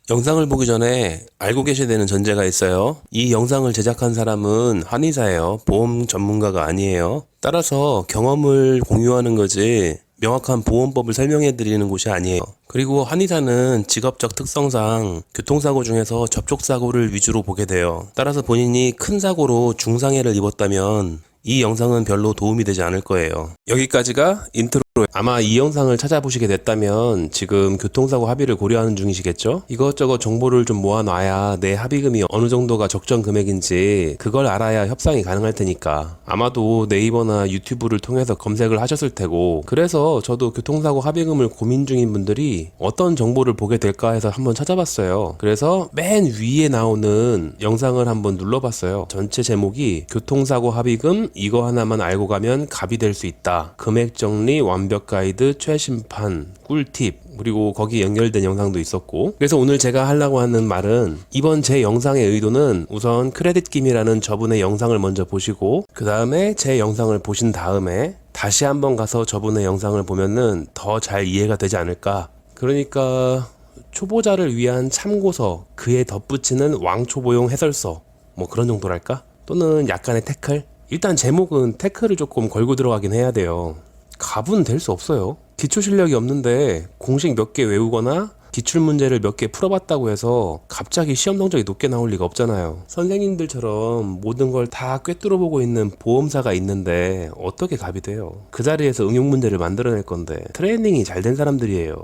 영상을 보기 전에 알고 계셔야 되는 전제가 있어요. 이 영상을 제작한 사람은 한의사예요. 보험 전문가가 아니에요. 따라서 경험을 공유하는 거지 명확한 보험법을 설명해 드리는 곳이 아니에요. 그리고 한의사는 직업적 특성상 교통사고 중에서 접촉사고를 위주로 보게 돼요. 따라서 본인이 큰 사고로 중상해를 입었다면 이 영상은 별로 도움이 되지 않을 거예요. 여기까지가 인트로. 아마 이 영상을 찾아보시게 됐다면 지금 교통사고 합의를 고려하는 중이시겠죠? 이것저것 정보를 좀 모아놔야 내 합의금이 어느 정도가 적정 금액인지 그걸 알아야 협상이 가능할 테니까. 아마도 네이버나 유튜브를 통해서 검색을 하셨을 테고, 그래서 저도 교통사고 합의금을 고민 중인 분들이 어떤 정보를 보게 될까 해서 한번 찾아봤어요. 그래서 맨 위에 나오는 영상을 한번 눌러봤어요. 전체 제목이 교통사고 합의금 이거 하나만 알고 가면 갑이 될 수 있다. 금액 정리 완벽 가이드 최신판 꿀팁, 그리고 거기 연결된 영상도 있었고. 그래서 오늘 제가 하려고 하는 말은, 이번 제 영상의 의도는 우선 크레딧 김이라는 저분의 영상을 먼저 보시고 그 다음에 제 영상을 보신 다음에 다시 한번 가서 저분의 영상을 보면은 더 잘 이해가 되지 않을까. 그러니까 초보자를 위한 참고서, 그에 덧붙이는 왕초보용 해설서, 뭐 그런 정도랄까? 또는 약간의 태클? 일단 제목은 태클을 조금 걸고 들어가긴 해야 돼요. 갑은 될 수 없어요. 기초 실력이 없는데 공식 몇 개 외우거나 기출 문제를 몇 개 풀어봤다고 해서 갑자기 시험 성적이 높게 나올 리가 없잖아요. 선생님들처럼 모든 걸 다 꿰뚫어보고 있는 보험사가 있는데 어떻게 갑이 돼요? 그 자리에서 응용 문제를 만들어낼 건데 트레이닝이 잘 된 사람들이에요.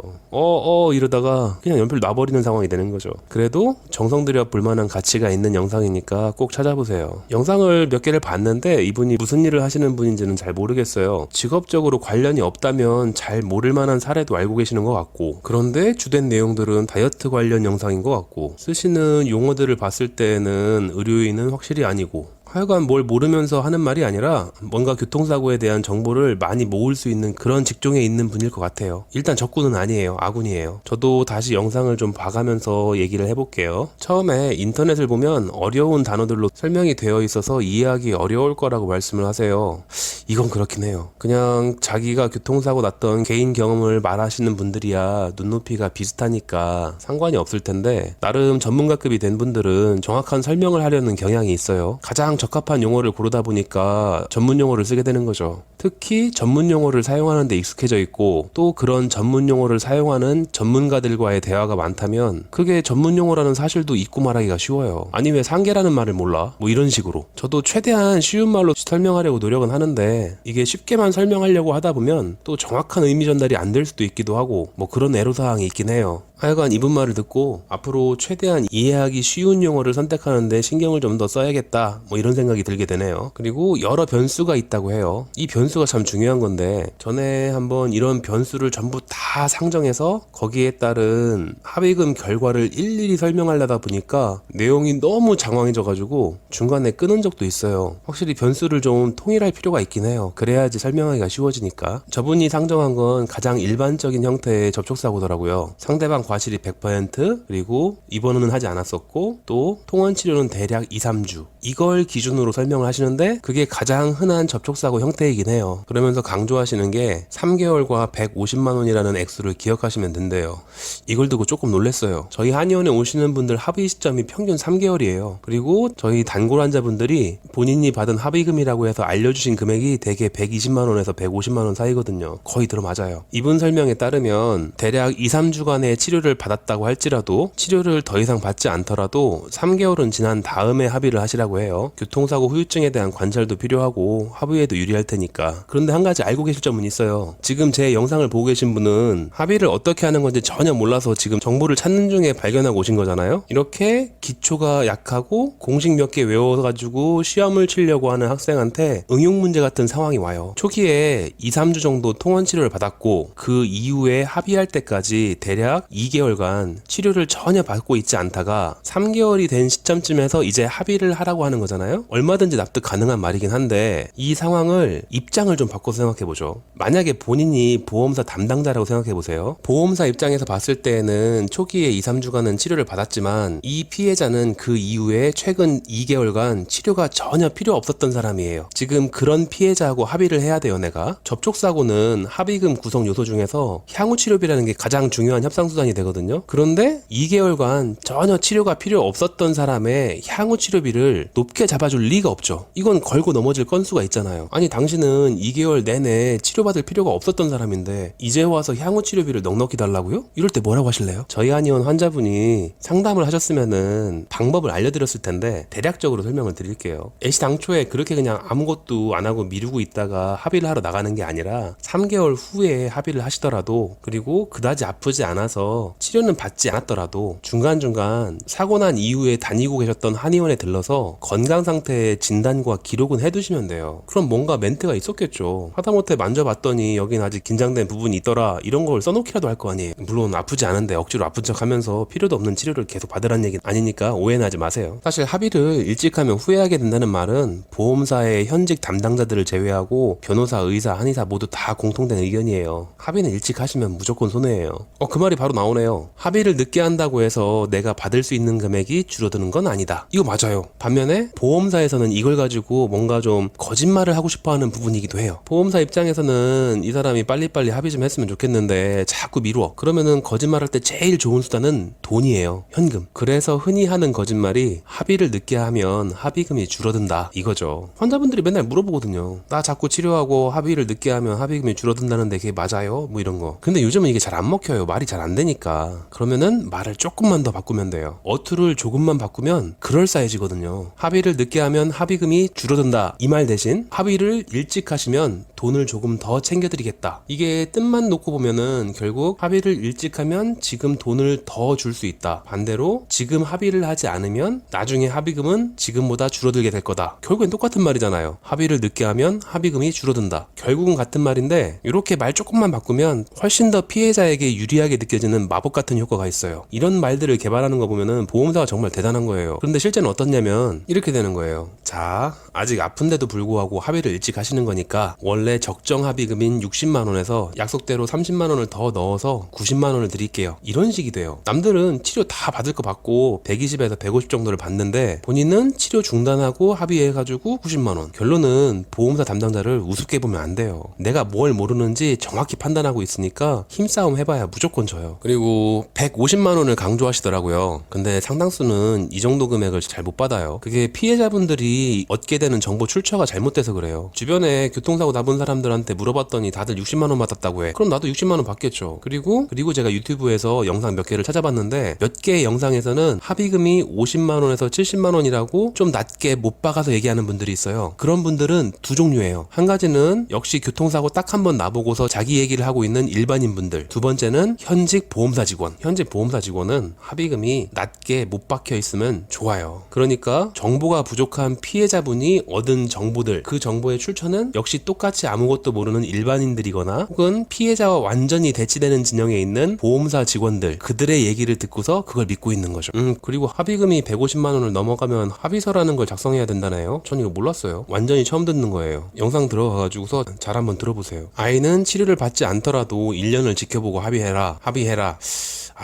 이러다가 그냥 연필 놔버리는 상황이 되는 거죠. 그래도 정성 들여 볼만한 가치가 있는 영상이니까 꼭 찾아보세요. 영상을 몇 개를 봤는데 이분이 무슨 일을 하시는 분인지는 잘 모르겠어요. 직업적으로 관련이 없다면 잘 모를 만한 사례도 알고 계시는 것 같고, 그런데 주된 내용들은 다이어트 관련 영상인 것 같고, 쓰시는 용어들을 봤을 때는 의료인은 확실히 아니고, 하여간 뭘 모르면서 하는 말이 아니라 뭔가 교통사고에 대한 정보를 많이 모을 수 있는 그런 직종에 있는 분일 것 같아요. 일단 적군은 아니에요. 아군이에요. 저도 다시 영상을 좀 봐가면서 얘기를 해볼게요. 처음에 인터넷을 보면 어려운 단어들로 설명이 되어 있어서 이해하기 어려울 거라고 말씀을 하세요. 이건 그렇긴 해요. 그냥 자기가 교통사고 났던 개인 경험을 말하시는 분들이야 눈높이가 비슷하니까 상관이 없을 텐데, 나름 전문가급이 된 분들은 정확한 설명을 하려는 경향이 있어요. 가장 적합한 용어를 고르다 보니까 전문 용어를 쓰게 되는 거죠. 특히 전문 용어를 사용하는 데 익숙해져 있고, 또 그런 전문 용어를 사용하는 전문가들과의 대화가 많다면 그게 전문 용어라는 사실도 잊고 말하기가 쉬워요. 아니 왜 상계라는 말을 몰라? 뭐 이런 식으로. 저도 최대한 쉬운 말로 설명하려고 노력은 하는데 이게 쉽게만 설명하려고 하다 보면 또 정확한 의미 전달이 안 될 수도 있기도 하고, 뭐 그런 애로사항이 있긴 해요. 하여간 이분 말을 듣고 앞으로 최대한 이해하기 쉬운 용어를 선택하는데 신경을 좀 더 써야겠다, 뭐 이런 생각이 들게 되네요. 그리고 여러 변수가 있다고 해요. 이 변수가 참 중요한 건데, 전에 한번 이런 변수를 전부 다 상정해서 거기에 따른 합의금 결과를 일일이 설명하려다 보니까 내용이 너무 장황해져가지고 중간에 끊은 적도 있어요. 확실히 변수를 좀 통일할 필요가 있긴 해요. 그래야지 설명하기가 쉬워지니까. 저분이 상정한 건 가장 일반적인 형태의 접촉사고더라고요. 상대방 과실이 100%, 그리고 입원은 하지 않았었고, 또 통원치료는 대략 2-3주, 이걸 기준으로 설명을 하시는데 그게 가장 흔한 접촉사고 형태이긴 해요. 그러면서 강조하시는 게 3개월과 150만 원이라는 액수를 기억하시면 된대요. 이걸 듣고 조금 놀랐어요. 저희 한의원에 오시는 분들 합의 시점이 평균 3개월이에요. 그리고 저희 단골 환자분들이 본인이 받은 합의금이라고 해서 알려주신 금액이 대개 120만 원에서 150만 원 사이거든요. 거의 들어맞아요. 이분 설명에 따르면 대략 2-3주간의 치료를 받았다고 할지라도, 치료를 더 이상 받지 않더라도 3개월은 지난 다음에 합의를 하시라고 해요. 교통사고 후유증에 대한 관찰도 필요하고 합의에도 유리할 테니까. 그런데 한 가지 알고 계실 점은 있어요. 지금 제 영상을 보고 계신 분은 합의를 어떻게 하는 건지 전혀 몰라서 지금 정보를 찾는 중에 발견하고 오신 거잖아요. 이렇게 기초가 약하고 공식 몇 개 외워가지고 시험을 치려고 하는 학생한테 응용 문제 같은 상황이 와요. 초기에 2-3주 정도 통원 치료를 받았고 그 이후에 합의할 때까지 대략 2개월간 치료를 전혀 받고 있지 않다가 3개월이 된 시점쯤에서 이제 합의를 하라고 하는 거잖아요. 얼마든지 납득 가능한 말이긴 한데, 이 상황을 입장을 좀 바꿔서 생각해보죠. 만약에 본인이 보험사 담당자라고 생각해보세요. 보험사 입장에서 봤을 때는 초기에 2-3주간은 치료를 받았지만 이 피해자는 그 이후에 최근 2개월간 치료가 전혀 필요 없었던 사람이에요. 지금 그런 피해자하고 합의를 해야 돼요. 내가 접촉사고는 합의금 구성 요소 중에서 향후치료비라는 게 가장 중요한 협상수단이 보장이 되거든요. 그런데 2개월간 전혀 치료가 필요 없었던 사람의 향후 치료비를 높게 잡아줄 리가 없죠. 이건 걸고 넘어질 건수가 있잖아요. 아니 당신은 2개월 내내 치료받을 필요가 없었던 사람인데 이제 와서 향후 치료비를 넉넉히 달라고요? 이럴 때 뭐라고 하실래요? 저희 한의원 환자분이 상담을 하셨으면은 방법을 알려드렸을 텐데 대략적으로 설명을 드릴게요. 애시당초에 그렇게 그냥 아무것도 안 하고 미루고 있다가 합의를 하러 나가는 게 아니라 3개월 후에 합의를 하시더라도, 그리고 그다지 아프지 않아서 치료는 받지 않았더라도 중간중간 사고 난 이후에 다니고 계셨던 한의원에 들러서 건강 상태의 진단과 기록은 해두시면 돼요. 그럼 뭔가 멘트가 있었겠죠. 하다못해 만져봤더니 여긴 아직 긴장된 부분이 있더라, 이런 걸 써놓기라도 할 거 아니에요. 물론 아프지 않은데 억지로 아픈 척 하면서 필요도 없는 치료를 계속 받으라는 얘기는 아니니까 오해는 하지 마세요. 사실 합의를 일찍 하면 후회하게 된다는 말은 보험사의 현직 담당자들을 제외하고 변호사, 의사, 한의사 모두 다 공통된 의견이에요. 합의는 일찍 하시면 무조건 손해예요. 그 말이 바로 나오네요. 합의를 늦게 한다고 해서 내가 받을 수 있는 금액이 줄어드는 건 아니다. 이거 맞아요. 반면에 보험사에서는 이걸 가지고 뭔가 좀 거짓말을 하고 싶어하는 부분이기도 해요. 보험사 입장에서는 이 사람이 빨리빨리 합의 좀 했으면 좋겠는데 자꾸 미루어. 그러면은 거짓말할 때 제일 좋은 수단은 돈이에요. 현금. 그래서 흔히 하는 거짓말이 합의를 늦게 하면 합의금이 줄어든다, 이거죠. 환자분들이 맨날 물어보거든요. 나 자꾸 치료하고 합의를 늦게 하면 합의금이 줄어든다는데 그게 맞아요? 뭐 이런 거. 근데 요즘은 이게 잘 안 먹혀요. 말이 잘 안 되니까. 그러면은 말을 조금만 더 바꾸면 돼요. 어투를 조금만 바꾸면 그럴싸해지거든요. 합의를 늦게 하면 합의금이 줄어든다, 이 말 대신 합의를 일찍 하시면 돈을 조금 더 챙겨드리겠다. 이게 뜻만 놓고 보면은 결국 합의를 일찍 하면 지금 돈을 더 줄 수 있다, 반대로 지금 합의를 하지 않으면 나중에 합의금은 지금보다 줄어들게 될 거다. 결국엔 똑같은 말이잖아요. 합의를 늦게 하면 합의금이 줄어든다. 결국은 같은 말인데 이렇게 말 조금만 바꾸면 훨씬 더 피해자에게 유리하게 느껴지는 마법 같은 효과가 있어요. 이런 말들을 개발하는 거 보면은 보험사가 정말 대단한 거예요. 그런데 실제는 어떻냐면 이렇게 되는 거예요. 자, 아직 아픈데도 불구하고 합의를 일찍 하시는 거니까 원래 적정 합의금인 60만 원에서 약속대로 30만 원을 더 넣어서 90만 원을 드릴게요. 이런 식이 돼요. 남들은 치료 다 받을 거 받고 120에서 150 정도를 받는데 본인은 치료 중단하고 합의해가지고 90만 원. 결론은 보험사 담당자를 우습게 보면 안 돼요. 내가 뭘 모르는지 정확히 판단하고 있으니까 힘싸움 해봐야 무조건 져요. 그리고 150만 원을 강조하시더라고요. 근데 상당수는 이 정도 금액을 잘 못 받아요. 그게 피해자분들이 얻게 되는 정보 출처가 잘못돼서 그래요. 주변에 교통사고 나본 사람들한테 물어봤더니 다들 60만 원 받았다고 해. 그럼 나도 60만 원 받겠죠. 그리고 제가 유튜브에서 영상 몇 개를 찾아봤는데 몇 개의 영상에서는 합의금이 50만 원에서 70만 원이라고 좀 낮게 못 박아서 얘기하는 분들이 있어요. 그런 분들은 두 종류예요. 한 가지는 역시 교통사고 딱 한 번 나보고서 자기 얘기를 하고 있는 일반인 분들. 두 번째는 현직 보험사 직원. 현직 보험사 직원은 합의금이 낮게 못 박혀 있으면 좋아요. 그러니까 정보가 부족한 피해자분이 얻은 정보들, 그 정보의 출처는 역시 똑같이 아무것도 모르는 일반인들이거나 혹은 피해자와 완전히 대치되는 진영에 있는 보험사 직원들, 그들의 얘기를 듣고서 그걸 믿고 있는 거죠. 그리고 합의금이 150만 원을 넘어가면 합의서라는 걸 작성해야 된다네요. 전 이거 몰랐어요. 완전히 처음 듣는 거예요. 영상 들어가가지고서 잘 한번 들어보세요. 아이는 치료를 받지 않더라도 1년을 지켜보고 합의해라.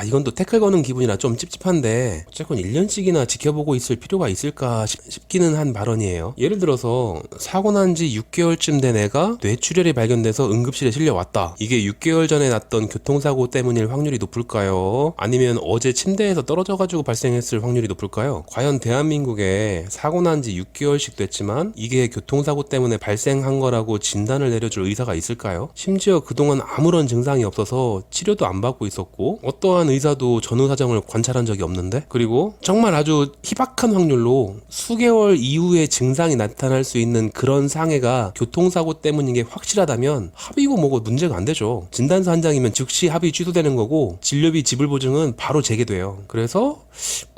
이건 또 태클 거는 기분이라 좀 찝찝한데 어쨌건 1년씩이나 지켜보고 있을 필요가 있을까 싶기는 한 발언이에요. 예를 들어서 사고 난 지 6개월쯤 된 애가 뇌출혈이 발견돼서 응급실에 실려왔다. 이게 6개월 전에 났던 교통사고 때문일 확률이 높을까요? 아니면 어제 침대에서 떨어져가지고 발생했을 확률이 높을까요? 과연 대한민국에 사고 난 지 6개월씩 됐지만 이게 교통사고 때문에 발생한 거라고 진단을 내려줄 의사가 있을까요? 심지어 그동안 아무런 증상이 없어서 치료도 안 받고 있었고 어떠한 의사도 전후 사정을 관찰한 적이 없는데, 그리고 정말 아주 희박한 확률로 수개월 이후에 증상이 나타날 수 있는 그런 상해가 교통사고 때문인 게 확실하다면 합의고 뭐고 문제가 안 되죠. 진단서 한 장이면 즉시 합의 취소되는 거고 진료비 지불 보증은 바로 재개돼요. 그래서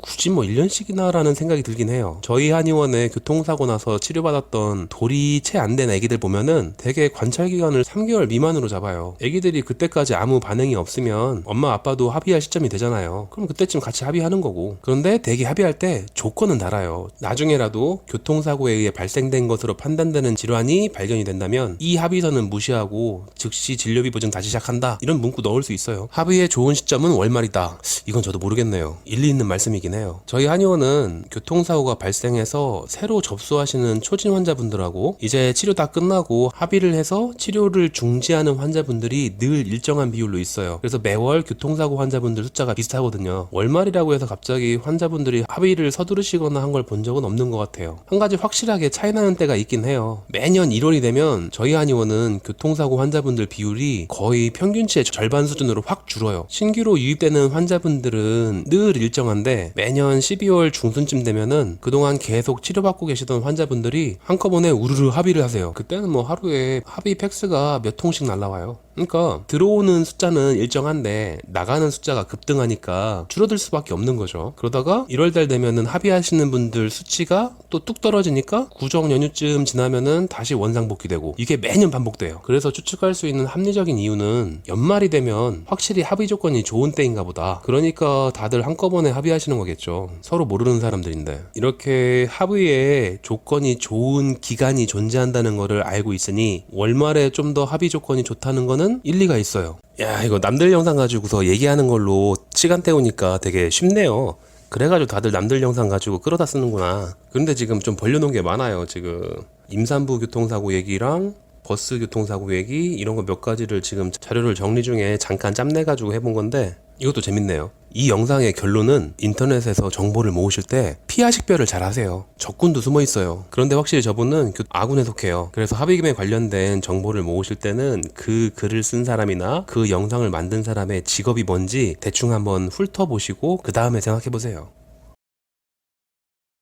굳이 1년씩이나 라는 생각이 들긴 해요. 저희 한의원에 교통사고 나서 치료받았던 돌이 채 안 된 애기들 보면은 되게 관찰기간을 3개월 미만으로 잡아요. 애기들이 그때까지 아무 반응이 없으면 엄마 아빠도 합의할 시점이 되잖아요. 그럼 그때쯤 같이 합의하는 거고. 그런데 대개 합의할 때 조건은 달아요. 나중에라도 교통사고에 의해 발생된 것으로 판단되는 질환이 발견이 된다면 이 합의서는 무시하고 즉시 진료비 보증 다시 시작한다, 이런 문구 넣을 수 있어요. 합의의 좋은 시점은 월말이다. 이건 저도 모르겠네요. 일리 있는 말씀이긴 해요. 저희 한의원은 교통사고가 발생해서 새로 접수하시는 초진 환자분들하고 이제 치료 다 끝나고 합의를 해서 치료를 중지하는 환자분들이 늘 일정한 비율로 있어요. 그래서 매월 교통사고 환자분들 숫자가 비슷하거든요. 월말이라고 해서 갑자기 환자분들이 합의를 서두르시거나 한 걸 본 적은 없는 것 같아요. 한 가지 확실하게 차이나는 때가 있긴 해요. 매년 1월이 되면 저희 한의원은 교통사고 환자분들 비율이 거의 평균치의 절반 수준으로 확 줄어요. 신규로 유입되는 환자분들은 늘 일정한데 매년 12월 중순쯤 되면은 그동안 계속 치료받고 계시던 환자분들이 한꺼번에 우르르 합의를 하세요. 그때는 뭐 하루에 합의 팩스가 몇 통씩 날라와요. 그러니까 들어오는 숫자는 일정한데 나가는 숫자가 급등하니까 줄어들 수밖에 없는 거죠. 그러다가 1월달 되면은 합의하시는 분들 수치가 또 뚝 떨어지니까 구정 연휴쯤 지나면은 다시 원상복귀되고 이게 매년 반복돼요. 그래서 추측할 수 있는 합리적인 이유는 연말이 되면 확실히 합의 조건이 좋은 때인가 보다. 그러니까 다들 한꺼번에 합의하시는 거겠죠. 서로 모르는 사람들인데. 이렇게 합의에 조건이 좋은 기간이 존재한다는 거를 알고 있으니 월말에 좀 더 합의 조건이 좋다는 거는 일리가 있어요. 야, 이거 남들 영상 가지고서 얘기하는 걸로 시간 때우니까 되게 쉽네요. 그래가지고 다들 남들 영상 가지고 끌어다 쓰는구나. 그런데 지금 좀 벌려놓은 게 많아요. 지금 임산부 교통사고 얘기랑 버스 교통사고 얘기 이런 거 몇 가지를 지금 자료를 정리 중에 잠깐 짬내가지고 해본 건데 이것도 재밌네요. 이 영상의 결론은 인터넷에서 정보를 모으실 때 피하 식별을 잘 하세요. 적군도 숨어 있어요. 그런데 확실히 저분은 아군에 속해요. 그래서 합의금에 관련된 정보를 모으실 때는 그 글을 쓴 사람이나 그 영상을 만든 사람의 직업이 뭔지 대충 한번 훑어보시고 그 다음에 생각해보세요.